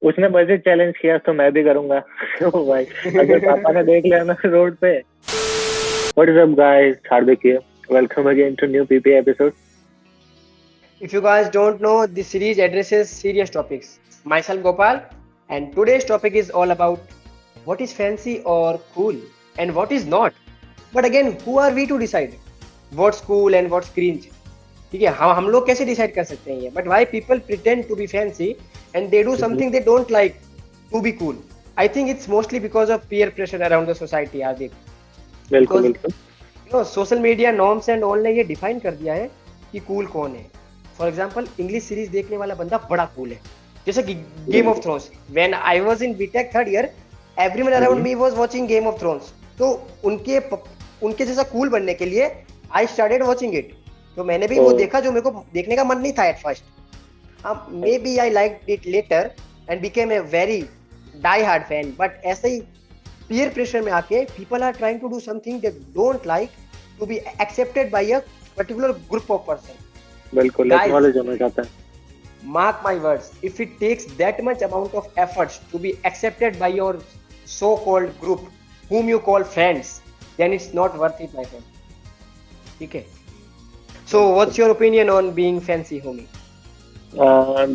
उसने budget challenge किया तो मैं भी करूंगा। तो भाई अगर पापा ने देख लिया ना रोड पे। What is up guys, Hardik here, welcome again to new PP episode. If you guys don't know, this series addresses serious topics. Myself Gopal, and today's topic is all about what is fancy or cool and what is not. But again, who are we to decide what's cool and what's cringe? ठीक है, हम लोग कैसे decide कर सकते हैं ये? But why people pretend to be fancy and they do something they don't like to be cool? I think it's mostly because of peer pressure around the society, Adik. बिल्कुल Because बिल्कुल। Social media norms and all ने ये define कर दिया है कि cool कौन है। फॉर एग्जाम्पल इंग्लिश सीरीज देखने वाला बंदा बड़ा कूल है, जैसे कि Game of Thrones. When I was in BTech third year, everyone around me was watching Game of Thrones. तो उनके उनके जैसा कूल बनने के लिए आई स्टार्टेड वाचिंग इट। तो मैंने भी वो देखा जो मेरे को देखने का मन नहीं था at first. Maybe I like it later and became a very die hard fan. But ऐसे ही peer pressure में आके people are trying to do something they don't like to be accepted by a particular group of person. बिल्कुल Guys, acknowledge होना चाहता है। mark my words, if it takes that much amount of efforts to be accepted by your so-called group whom you call friends, then it's not worth it, my friend. ठीक है? So what's your opinion on being fancy, homie?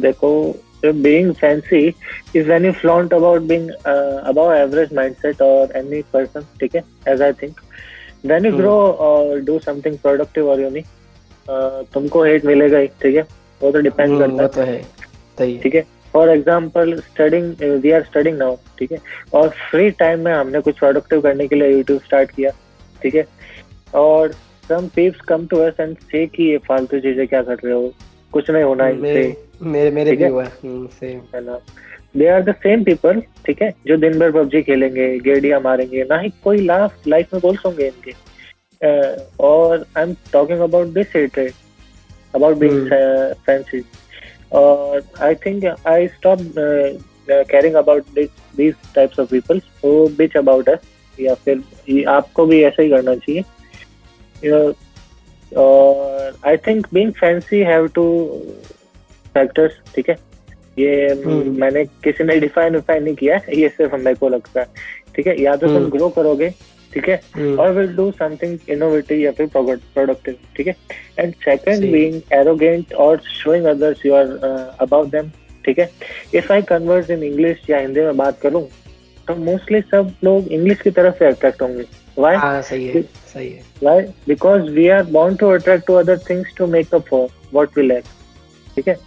देखो, being fancy is when you flaunt about being above average mindset or any person, ठीक है, as I think when you grow or do something productive or unique, तुमको hate मिलेगा ही, ठीक है, वो तो depend करता वो है, तो है, सही है। ठीक है। For example studying, we are studying now, ठीक है, और फ्री टाइम में हमने कुछ प्रोडक्टिव करने के लिए यूट्यूब स्टार्ट किया, ठीक है, और some peeps come to us and say कि ये फालतू चीजें क्या कर रहे हो, कुछ नहीं होना मेरे इनसे, मेरे मेरे ठीक भी है, हुआ सेम। है ना। They are the same people, ठीक है, जो दिन भर पबजी खेलेंगे, गेडिया मारेंगे, ना ही कोई लाइफ में गोल्स होंगे इनके। और I am talking about this hatred about being fancy, or I think I stopped caring about these types of people who bitch about us, या फिर आपको भी ऐसा ही करना चाहिए। और I think being fancy have two factors, ठीक है, ये मैंने किसी ने डिफाइन नहीं किया है, ये सिर्फ मेरे को लगता है, ठीक है। या तो तुम ग्रो करोगे, ठीक है, और विल डू समथिंग इनोवेटिव या फिर प्रोडक्टिव, ठीक है। एंड सेकंड बीइंग एरोगेंट और showing others you are above them, ठीक है। If I convert in English या हिंदी में बात करूं तो मोस्टली सब लोग इंग्लिश की तरफ से अट्रैक्ट होंगे। व्हाई? हाँ, सही है, सही है। Why? Because we are bound to attract to other things to make up for what we lack, ठीक है।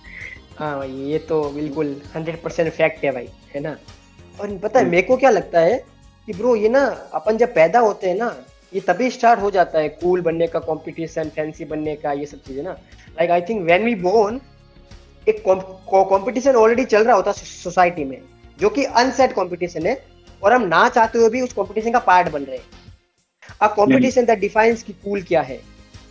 हाँ भाई, ये तो बिल्कुल 100% फैक्ट है भाई, है ना। और पता है मेरे को क्या लगता है कि ब्रो, ये ना अपन जब पैदा होते हैं ना, ये तभी स्टार्ट हो जाता है कूल बनने का कंपटीशन, फैंसी बनने का, ये सब चीजें ना। Like I think when we born, एक कंपटीशन ऑलरेडी चल रहा होता है सोसाइटी में, जो कि अनसेट कंपटीशन है, और हम ना चाहते हुए भी उस कंपटीशन का पार्ट बन रहे हैं। अ कंपटीशन दैट डिफाइंस कि कूल क्या है,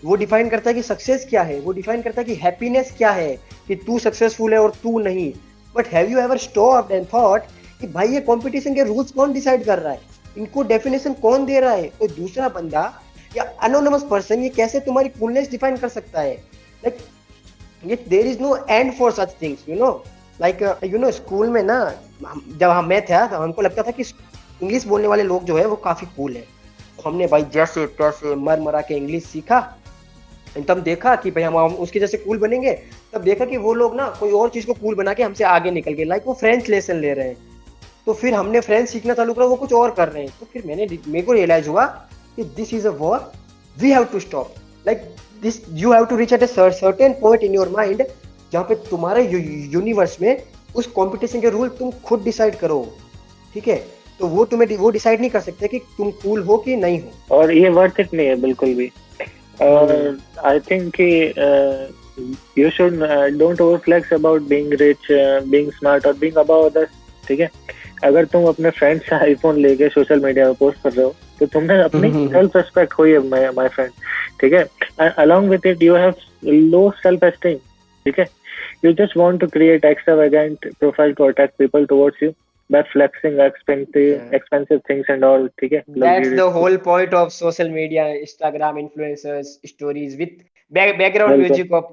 वो डिफाइन करता है कि सक्सेस क्या है, वो डिफाइन करता है कि हैप्पीनेस क्या है, कि तू सक्सेसफुल है और तू नहीं। But have you ever stopped and thought कि भाई ये कंपटीशन के रूल्स कौन डिसाइड कर रहा है, इनको डेफिनेशन कौन दे रहा है? कोई दूसरा बंदा या अनोनिमस पर्सन ये कैसे तुम्हारी कूलनेस डिफाइन कर सकता है? लाइक ये there is no end for such things, you know. Like you know, school में ना जब मैं था तो हमको लगता था कि इंग्लिश बोलने वाले लोग जो है वो काफी कूल है। हमने भाई जैसे तैसे मर मरा के इंग्लिश सीखा, तब देखा कि भाई हम उसके जैसे कूल बनेंगे। तब देखा कि वो लोग ना कोई और चीज को कूल बना के हमसे आगे निकल गए, लाइक वो फ्रेंच लेसन ले रहे हैं। तो फिर हमने फ्रेंच सीखना चालू करा, वो कुछ और कर रहे हैं। तो फिर मेरे को रियलाइज हुआ कि this is a war, we have to stop. Like this you have to reach at a certain point in your mind, जहाँ पे तुम्हारे यूनिवर्स में उस कंपटीशन के रूल तुम खुद डिसाइड करो, ठीक है। तो वो तुम्हें वो डिसाइड नहीं कर सकते कि तुम कूल हो कि नहीं हो। और ये वर्थ इट नहीं है बिल्कुल भी। और आई थिंक कि you should don't overflex about being rich, being smart और बीइंग अबव अदर्स, ठीक है। अगर तुम अपने फ्रेंड्स से आईफोन लेके सोशल मीडिया में पोस्ट कर रहे हो तो तुमने अपनी सेल्फ रिस्पेक्ट खोई है माय फ्रेंड, ठीक है। And along with it you have low self esteem, ठीक है। You just want to create extravagant profile to attract people towards you by flexing expensive things and all, ठीक है, That's luxurious the things। whole point of social media, Instagram influencers stories with background बिल्कुल, music of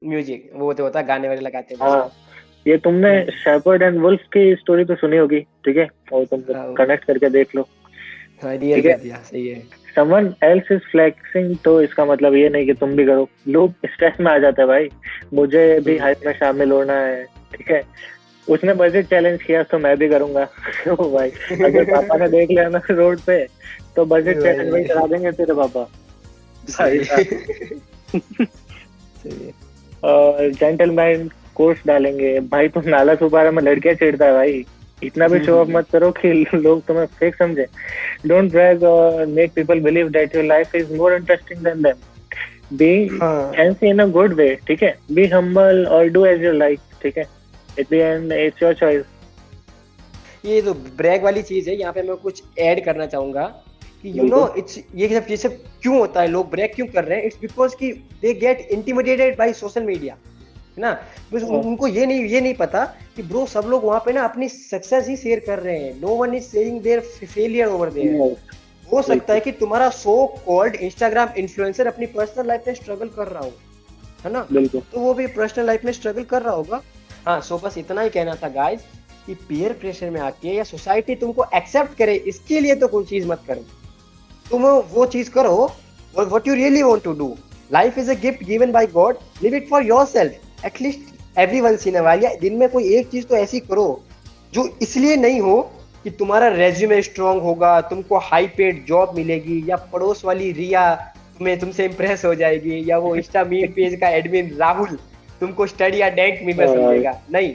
music, वो तो होता है गाने वाले लगाते हैं बस हाँ। वो। ये तुमने शेपर्ड एंड वुल्फ की स्टोरी तो सुनी होगी, ठीक है, और तुम हाँ कनेक्ट करके देख लो, हाँ, रियल ठीक है। कर दिया, सही है। समवन एल्स इज फ्लेक्सिंग, तो इसका मतलब ये नहीं कि तुम भी करो। लोग स्ट्रेस में आ जाते हैं भाई, मुझे भी हम्म, हाइप में शामिल होना है, ठीक है। उसने बजट चैलेंज किया तो मैं भी करूंगा। ओ भाई, अगर पापा ने देख लिया ना रोड पे, तो बजट चैलेंज में भाई करा देंगे तेरे पापा, भाई सही साहब। सही है। और जेंटलमैन कोर्स डालेंगे भाई, तुम नाला सुपारा में लड़कियां छेड़ता है भाई, इतना भी शो ऑफ मत करो कि लोग तुम्हें फेक समझे। डोंट ब्रैग और make people believe that your life is more interesting than them. Be हाँ, fancy in a good way, ठीक है। बी हम्बल और डू एज यू लाइक, ठीक है। At the end it's your choice. ये तो Bragg वाली चीज है, यहाँ पे मैं कुछ ऐड करना चाहूंगा कि बिल्कुल। इट्स ये सब क्यों होता है, लोग ब्रैग क्यों कर रहे हैं, इट्स बिकॉज कि they get intimidated by social media, है ना। बस हाँ, उनको ये नहीं पता कि ब्रो सब लोग वहां पे ना अपनी सक्सेस ही शेयर कर रहे हैं, no one is sharing their failure over there. yes, हो सकता है बिल्कुल कि तुम्हारा सो कॉल्ड इंस्टाग्राम इन्फ्लुएंसर अपनी पर्सनल लाइफ में स्ट्रगल कर रहा हो, है ना, बिल्कुल। तो वो भी पर्सनल लाइफ में स्ट्रगल कर रहा होगा। हाँ, सो बस इतना ही कहना था गाइस कि पीयर प्रेशर में आके या सोसाइटी तुमको एक्सेप्ट करे इसके लिए तो कोई चीज मत करो, तुम वो चीज करो what you really want to do. Life is a gift given by God, live it for yourself at least every once in a while, या दिन में कोई एक चीज तो ऐसी करो जो इसलिए नहीं हो कि तुम्हारा रेज्यूमे स्ट्रांग होगा, तुमको हाई पेड जॉब मिलेगी, या पड़ोस वाली रिया तुमसे इम्प्रेस हो जाएगी, या वो इंस्टा मीम पेज का एडमिन राहुल तुमको स्टडी या डैंक मीमर समझेगा। नहीं,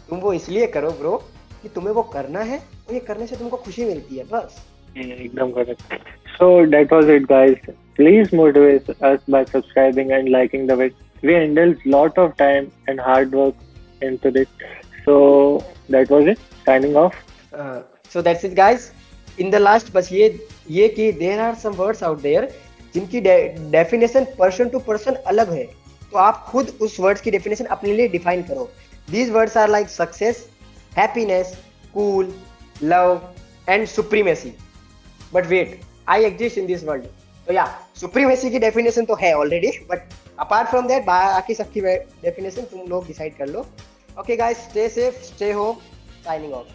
तुम वो इसलिए करो ब्रो कि तुम्हें वो करना है, और ये करने से तुमको खुशी मिलती है बस। एकदम correct. So that was it, guys. Please motivate us by subscribing and liking the video. We indulge lot of time and hard work into this. So that was it. Signing off. So that's it guys. In the last बस ये कि there are some words out there जिनकी definition person to person अलग है, तो आप खुद उस वर्ड्स की डेफिनेशन अपने लिए डिफाइन करो। These words are like success, happiness, cool, love and supremacy. But wait, I exist in this world. तो या सुप्रीमेसी की डेफिनेशन तो है already, but apart from that बाकी सबकी डेफिनेशन तुम लोग डिसाइड कर लो। Okay guys, stay safe, stay home, signing of.